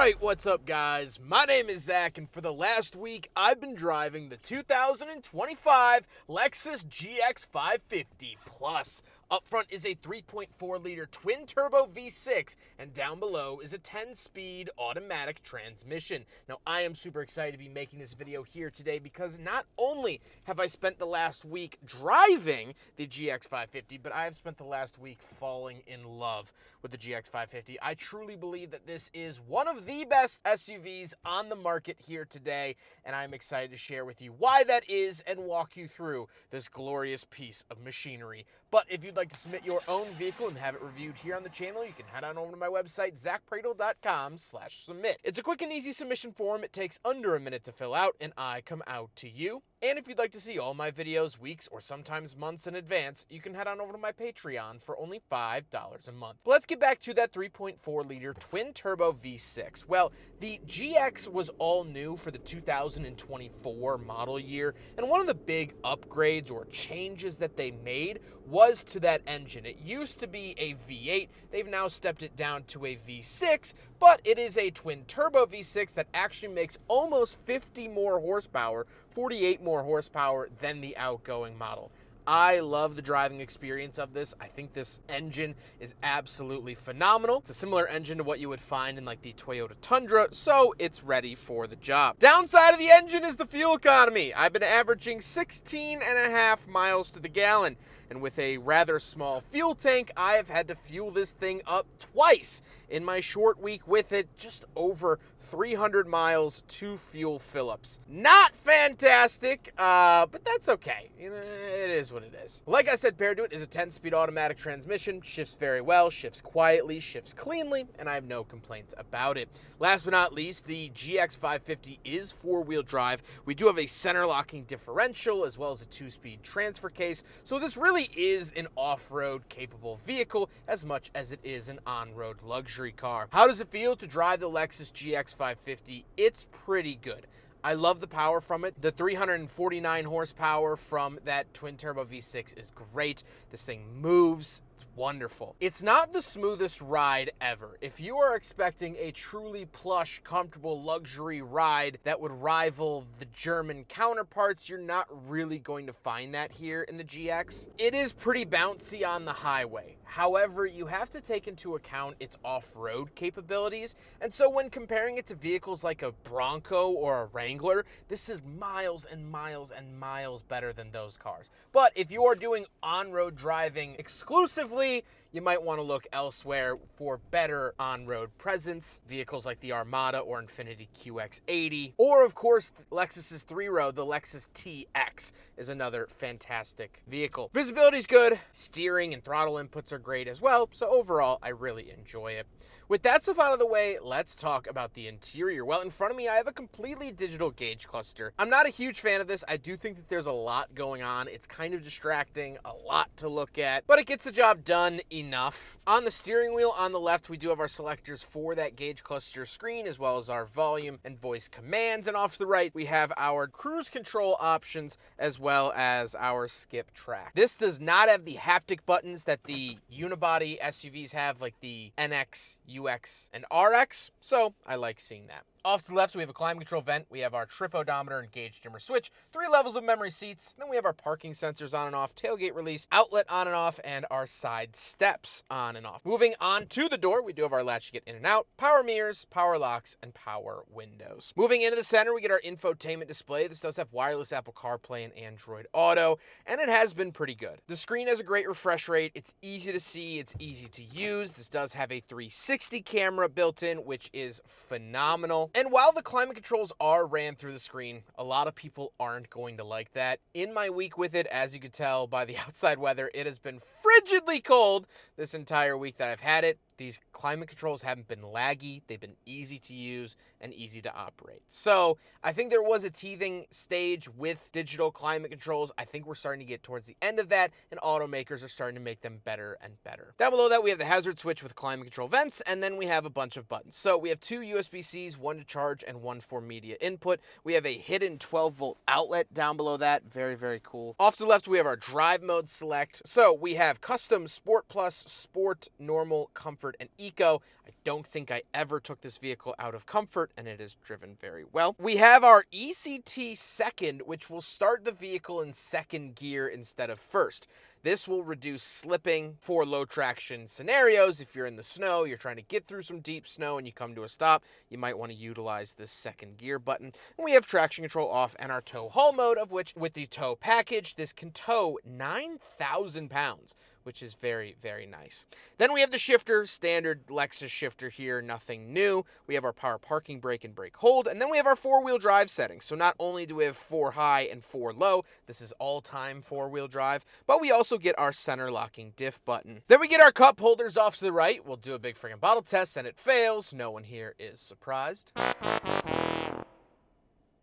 Alright, what's up guys? My name is Zack, and for the last week, I've been driving the 2025 Lexus GX550 Plus. Up front is a 3.4-liter twin-turbo V6, and down below is a 10-speed automatic transmission. Now, I am super excited to be making this video here today because not only have I spent the last week driving the GX550, but I have spent the last week falling in love with the GX550. I truly believe that this is one of the best SUVs on the market here today, and I'm excited to share with you why that is and walk you through this glorious piece of machinery. But if you'd like to submit your own vehicle and have it reviewed here on the channel, you can head on over to my website, zackpradel.com/submit. It's a quick and easy submission form. It takes under a minute to fill out, and I come out to you. And if you'd like to see all my videos weeks or sometimes months in advance, you can head on over to my Patreon for only $5 a month. But let's get back to that 3.4-liter twin-turbo V6. Well, the GX was all new for the 2024 model year, and one of the big upgrades or changes that they made was to that engine. It used to be a V8. They've now stepped it down to a V6, but it is a twin-turbo V6 that actually makes almost 50 more horsepower, 48 more horsepower than the outgoing model. I love the driving experience of this. I think this engine is absolutely phenomenal. It's a similar engine to what you would find in like the Toyota Tundra, so it's ready for the job. Downside of the engine is the fuel economy. I've been averaging 16.5 miles to the gallon, and with a rather small fuel tank, I have had to fuel this thing up twice in my short week with it, just over 300 miles to fuel fill-ups. Not fantastic, but that's okay. You know, it is what it is. Like I said, paired to it is a 10-speed automatic transmission. Shifts very well, shifts quietly, shifts cleanly, and I have no complaints about it. Last but not least, the GX550 is four-wheel drive. We do have a center-locking differential as well as a 2-speed transfer case, so this really is an off-road capable vehicle as much as it is an on-road luxury car. How does it feel to drive the Lexus GX550? It's pretty good. I love the power from it. The 349 horsepower from that twin-turbo V6 is great. This thing moves. It's wonderful. It's not the smoothest ride ever. If you are expecting a truly plush, comfortable luxury ride that would rival the German counterparts, you're not really going to find that here in the GX. It is pretty bouncy on the highway. However, you have to take into account its off-road capabilities, and so when comparing it to vehicles like a Bronco or a Wrangler, this is miles and miles and miles better than those cars. But if you are doing on-road driving exclusively, you might want to look elsewhere for better on-road presence. Vehicles like the Armada or Infiniti QX80, or of course Lexus's three-row, the Lexus TX, is another fantastic vehicle. Visibility's good, steering and throttle inputs are great as well, so overall I really enjoy it. With that stuff out of the way, let's talk about the interior. Well, in front of me, I have a completely digital gauge cluster. I'm not a huge fan of this. I do think that there's a lot going on. It's kind of distracting, a lot to look at, but it gets the job done enough. On the steering wheel on the left, we do have our selectors for that gauge cluster screen, as well as our volume and voice commands. And off to the right, we have our cruise control options, as well as our skip track. This does not have the haptic buttons that the unibody SUVs have, like the NX, UX, and RX, so I like seeing that. Off to the left, we have a climate control vent. We have our trip odometer and gauge dimmer switch, 3 levels of memory seats. Then we have our parking sensors on and off, tailgate release, outlet on and off, and our side steps on and off. Moving on to the door, we do have our latch to get in and out, power mirrors, power locks, and power windows. Moving into the center, we get our infotainment display. This does have wireless Apple CarPlay and Android Auto, and it has been pretty good. The screen has a great refresh rate. It's easy to see. It's easy to use. This does have a 360 camera built in, which is phenomenal. And while the climate controls are ran through the screen, a lot of people aren't going to like that. In my week with it, as you can tell by the outside weather, it has been frigidly cold this entire week that I've had it. These climate controls haven't been laggy. They've been easy to use and easy to operate. So I think there was a teething stage with digital climate controls. I think we're starting to get towards the end of that, and automakers are starting to make them better and better. Down below that, we have the hazard switch with climate control vents, and then we have a bunch of buttons. So we have 2 USB-Cs, 1 to charge and 1 for media input. We have a hidden 12-volt outlet down below that. Very, very cool. Off to the left, we have our drive mode select. So we have custom, Sport Plus, Sport, Normal, Comfort, comfort and eco. I don't think I ever took this vehicle out of comfort, and it is driven very well. We have our ECT second, which will start the vehicle in second gear instead of first. This will reduce slipping for low traction scenarios. If you're in the snow, you're trying to get through some deep snow and you come to a stop, you might want to utilize this second gear button. And we have traction control off and our tow haul mode, of which with the tow package, this can tow 9,000 pounds, which is very, very nice. Then we have the shifter, standard Lexus shifter here, nothing new. We have our power parking brake and brake hold, and then we have our four-wheel drive settings. So not only do we have 4 high and 4 low, this is all-time four-wheel drive, but we also get our center locking diff button. Then we get our cup holders off to the right. We'll do a big friggin' bottle test, and it fails. No one here is surprised.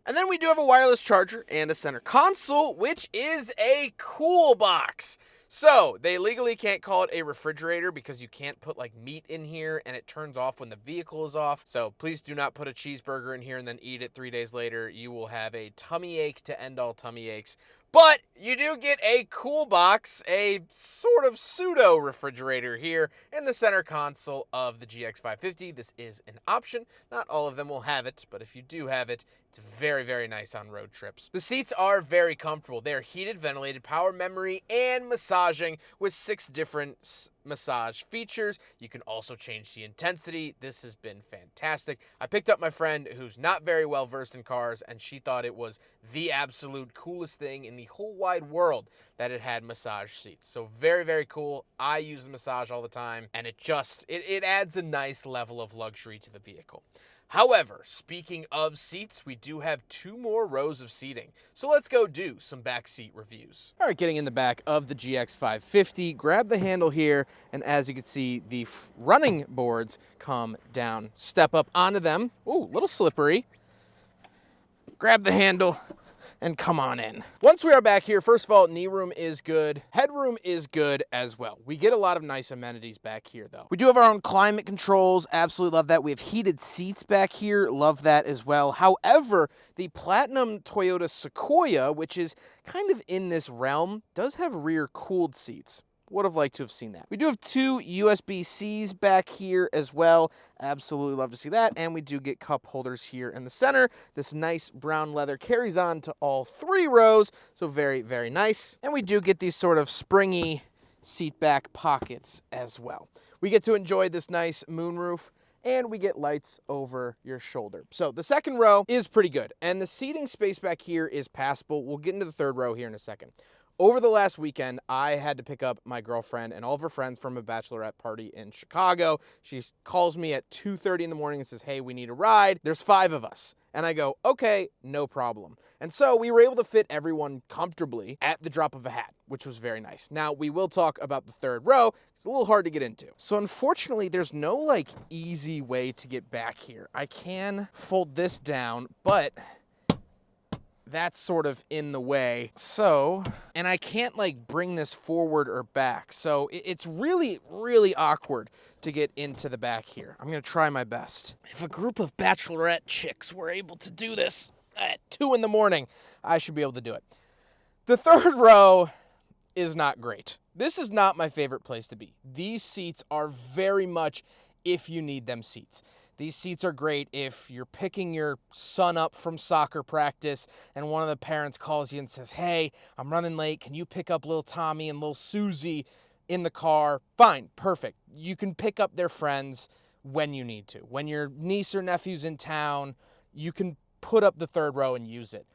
And then we do have a wireless charger and a center console, which is a cool box. So, they legally can't call it a refrigerator because you can't put like meat in here and it turns off when the vehicle is off. So, please do not put a cheeseburger in here and then eat it 3 days later. You will have a tummy ache to end all tummy aches. But you do get a cool box, a sort of pseudo refrigerator here in the center console of the GX550. This is an option. Not all of them will have it, but if you do have it, it's very, very nice on road trips. The seats are very comfortable. They are heated, ventilated, power memory, and massaging with 6 different massage features. You can also change the intensity. This has been fantastic. I picked up my friend who's not very well versed in cars, and she thought it was the absolute coolest thing in the whole wide world that it had massage seats. So very, very cool. I use the massage all the time, and it adds a nice level of luxury to the vehicle. However, speaking of seats, we do have 2 more rows of seating. So let's go do some back seat reviews. All right, getting in the back of the GX550, grab the handle here, and as you can see, the running boards come down. Step up onto them. Ooh, a little slippery. Grab the handle and come on in. Once we are back here, first of all, knee room is good. Headroom is good as well. We get a lot of nice amenities back here, though. We do have our own climate controls. Absolutely love that. We have heated seats back here. Love that as well. However, the Platinum Toyota Sequoia, which is kind of in this realm, does have rear cooled seats. Would have liked to have seen that. We do have 2 USB-Cs back here as well. Absolutely love to see that. And we do get cup holders here in the center. This nice brown leather carries on to all 3 rows. So very, very nice. And we do get these sort of springy seat back pockets as well. We get to enjoy this nice moonroof, and we get lights over your shoulder. So the second row is pretty good. And the seating space back here is passable. We'll get into the third row here in a second. Over the last weekend, I had to pick up my girlfriend and all of her friends from a bachelorette party in Chicago. She calls me at 2:30 in the morning and says, hey, we need a ride. There's 5 of us. And I go, okay, no problem. And so we were able to fit everyone comfortably at the drop of a hat, which was very nice. Now, we will talk about the third row. It's a little hard to get into. So unfortunately, there's no like easy way to get back here. I can fold this down, but that's sort of in the way. So, and I can't like bring this forward or back. So it's really, really awkward to get into the back here. I'm going to try my best. If a group of bachelorette chicks were able to do this at 2 in the morning, I should be able to do it. The third row is not great. This is not my favorite place to be. These seats are very much if you need them seats. These seats are great if you're picking your son up from soccer practice and one of the parents calls you and says, hey, I'm running late. Can you pick up little Tommy and little Susie in the car? Fine, perfect. You can pick up their friends when you need to. When your niece or nephew's in town, you can put up the third row and use it.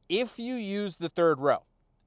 If you use the third row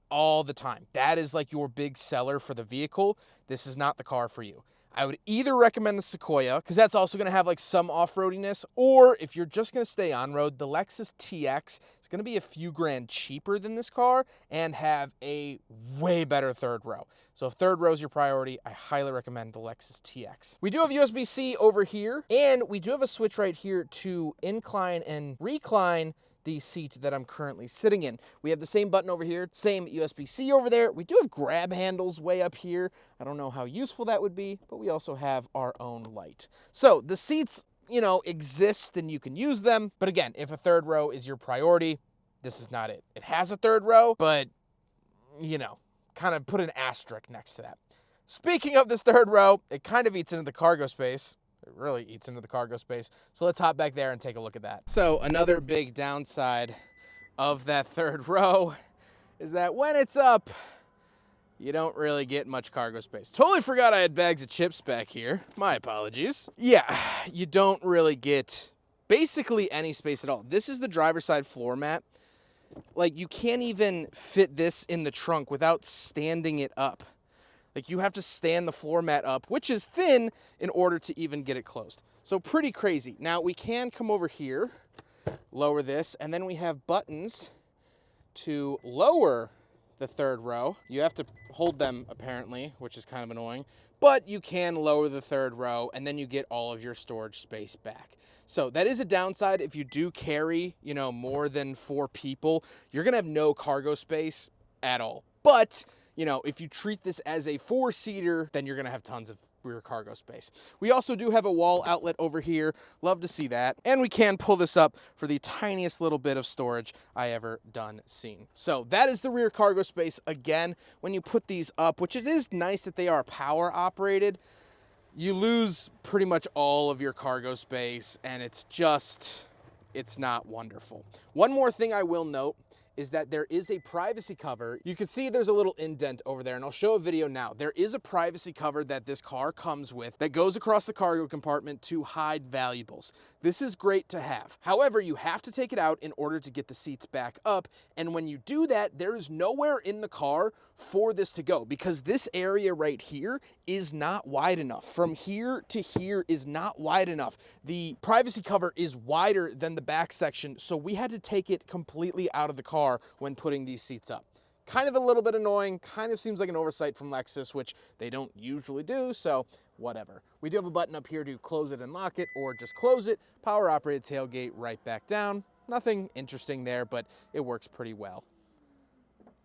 all the time, that is like your big seller for the vehicle, this is not the car for you. I would either recommend the Sequoia, because that's also going to have like some off-roadiness, or if you're just going to stay on-road, the Lexus TX is going to be a few grand cheaper than this car and have a way better third row. So if third row is your priority, I highly recommend the Lexus TX. We do have USB-C over here, and we do have a switch right here to incline and recline the seat that I'm currently sitting in. We have the same button over here, same USB-C over there. We do have grab handles way up here. I don't know how useful that would be, but we also have our own light. So the seats, exist and you can use them. But again, if a third row is your priority, this is not it. It has a third row, but, kind of put an asterisk next to that. Speaking of this third row, it kind of eats into the cargo space. It really eats into the cargo space. So let's hop back there and take a look at that. So another big downside of that third row is that when it's up, you don't really get much cargo space. Totally forgot I had bags of chips back here. My apologies. Yeah, you don't really get basically any space at all. This is the driver's side floor mat. Like, you can't even fit this in the trunk without standing it up. Like, you have to stand the floor mat up, which is thin, in order to even get it closed. So pretty crazy. Now, we can come over here, lower this, and then we have buttons to lower the third row. You have to hold them, apparently, which is kind of annoying. But you can lower the third row, and then you get all of your storage space back. So that is a downside. If you do carry, more than 4 people, you're gonna have no cargo space at all. But, if you treat this as a 4-seater, then you're gonna have tons of rear cargo space. We also do have a wall outlet over here. Love to see that. And we can pull this up for the tiniest little bit of storage I ever done seen. So that is the rear cargo space. Again, when you put these up, which it is nice that they are power operated, you lose pretty much all of your cargo space, and it's not wonderful. One more thing I will note is that there is a privacy cover. You can see there's a little indent over there, and I'll show a video now. There is a privacy cover that this car comes with that goes across the cargo compartment to hide valuables. This is great to have. However, you have to take it out in order to get the seats back up, and when you do that, there is nowhere in the car for this to go, because this area right here is not wide enough. From here to here is not wide enough. The privacy cover is wider than the back section, so we had to take it completely out of the car when putting these seats up. Kind of a little bit annoying, kind of seems like an oversight from Lexus, which they don't usually do, so whatever. We do have a button up here to close it and lock it, or just close it. Power operated tailgate right back down. Nothing interesting there, but it works pretty well.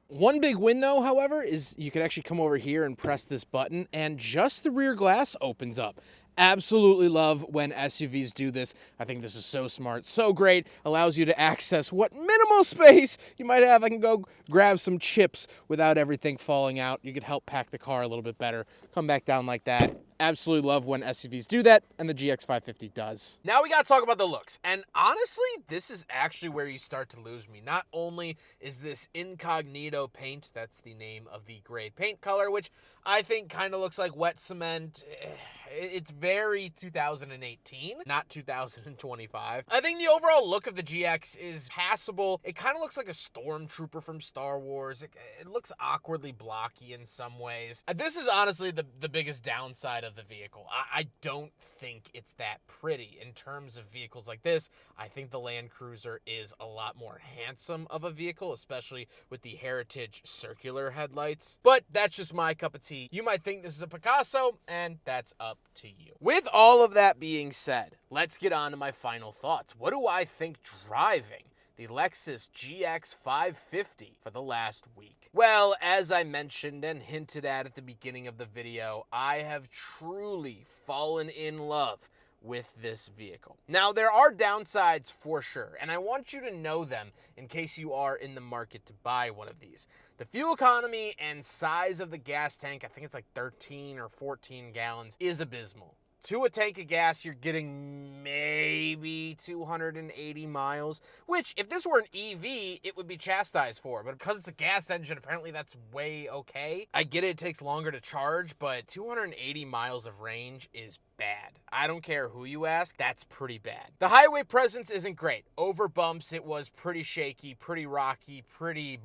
One big win though, however, is you can actually come over here and press this button and just the rear glass opens up. Absolutely love when SUVs do this. I think this is so smart, so great. Allows you to access what minimal space you might have. I can go grab some chips without everything falling out. You could help pack the car a little bit better. Come back down like that. Absolutely love when SUVs do that, and the GX550 does. Now we gotta talk about the looks, and honestly, this is actually where you start to lose me. Not only is this incognito paint, that's the name of the gray paint color, which I think kind of looks like wet cement. It's very 2018, not 2025. I think the overall look of the GX is passable. It kind of looks like a stormtrooper from Star Wars. It looks awkwardly blocky in some ways. This is honestly the biggest downside of the vehicle. I don't think it's that pretty. In terms of vehicles like this, I think the Land Cruiser is a lot more handsome of a vehicle, especially with the Heritage circular headlights. But that's just my cup of tea. You might think this is a Picasso, and that's up to you. With all of that being said, let's get on to my final thoughts. What do I think driving the Lexus GX550 for the last week? Well, as I mentioned and hinted at the beginning of the video, I have truly fallen in love with this vehicle. Now, there are downsides for sure, and I want you to know them in case you are in the market to buy one of these. The fuel economy and size of the gas tank, I think it's like 13 or 14 gallons, is abysmal. To a tank of gas, you're getting maybe 280 miles, which if this were an EV, it would be chastised for. But because it's a gas engine, apparently that's way okay. I get it takes longer to charge, but 280 miles of range is bad. I don't care who you ask, that's pretty bad. The highway presence isn't great. Over bumps, it was pretty shaky, pretty rocky, pretty...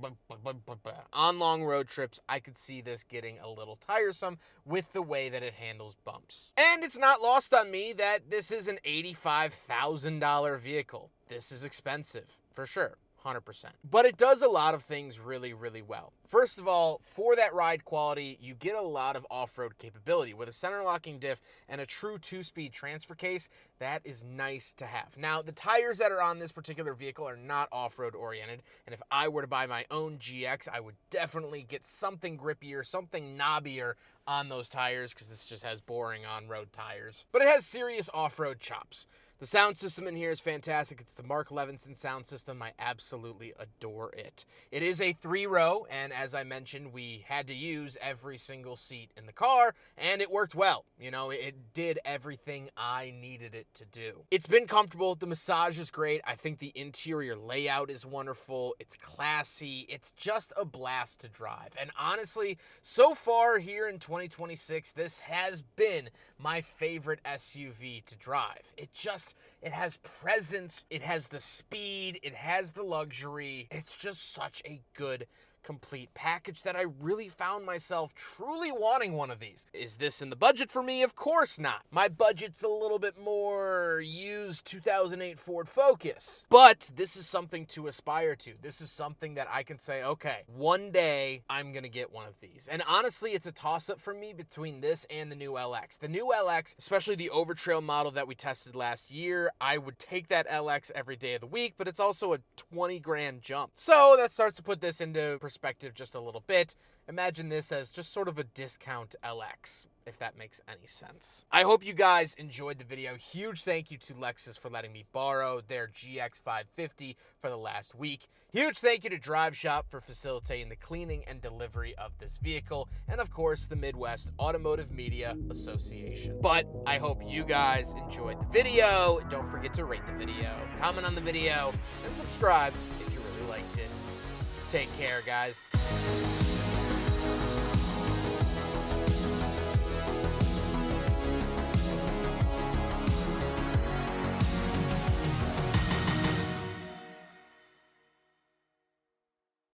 On long road trips, I could see this getting a little tiresome with the way that it handles bumps. And it's not lost on me that this is an $85,000 vehicle. This is expensive, for sure. 100%. But it does a lot of things really, really well. First of all, for that ride quality, you get a lot of off-road capability. With a center locking diff and a true 2-speed transfer case, that is nice to have. Now, the tires that are on this particular vehicle are not off-road oriented, and if I were to buy my own GX, I would definitely get something grippier, something knobbier on those tires, because this just has boring on-road tires. But it has serious off-road chops. The sound system in here is fantastic. It's the Mark Levinson sound system. I absolutely adore it. It is a 3-row, and as I mentioned, we had to use every single seat in the car, and it worked well. You know, it did everything I needed it to do. It's been comfortable. The massage is great. I think the interior layout is wonderful. It's classy. It's just a blast to drive. And honestly, so far here in 2026, this has been my favorite SUV to drive. It has presence, it has the speed, it has the luxury. It's just such a good complete package that I really found myself truly wanting one of these. Is this in the budget for me? Of course not. My budget's a little bit more used 2008 Ford Focus. But this is something to aspire to. This is something that I can say, okay, one day I'm gonna get one of these. And honestly, it's a toss-up for me between this and the new LX. The new LX, especially the Overtrail model that we tested last year, I would take that LX every day of the week, but it's also a 20 grand jump. So that starts to put this into perspective just a little bit. Imagine this as just sort of a discount LX, if that makes any sense. I hope you guys enjoyed the video. Huge thank you to Lexus for letting me borrow their GX550 for the last week. Huge thank you to Drive Shop for facilitating the cleaning and delivery of this vehicle. And of course, the Midwest Automotive Media Association. But I hope you guys enjoyed the video. Don't forget to rate the video, comment on the video, and subscribe if you really liked it. Take care, guys.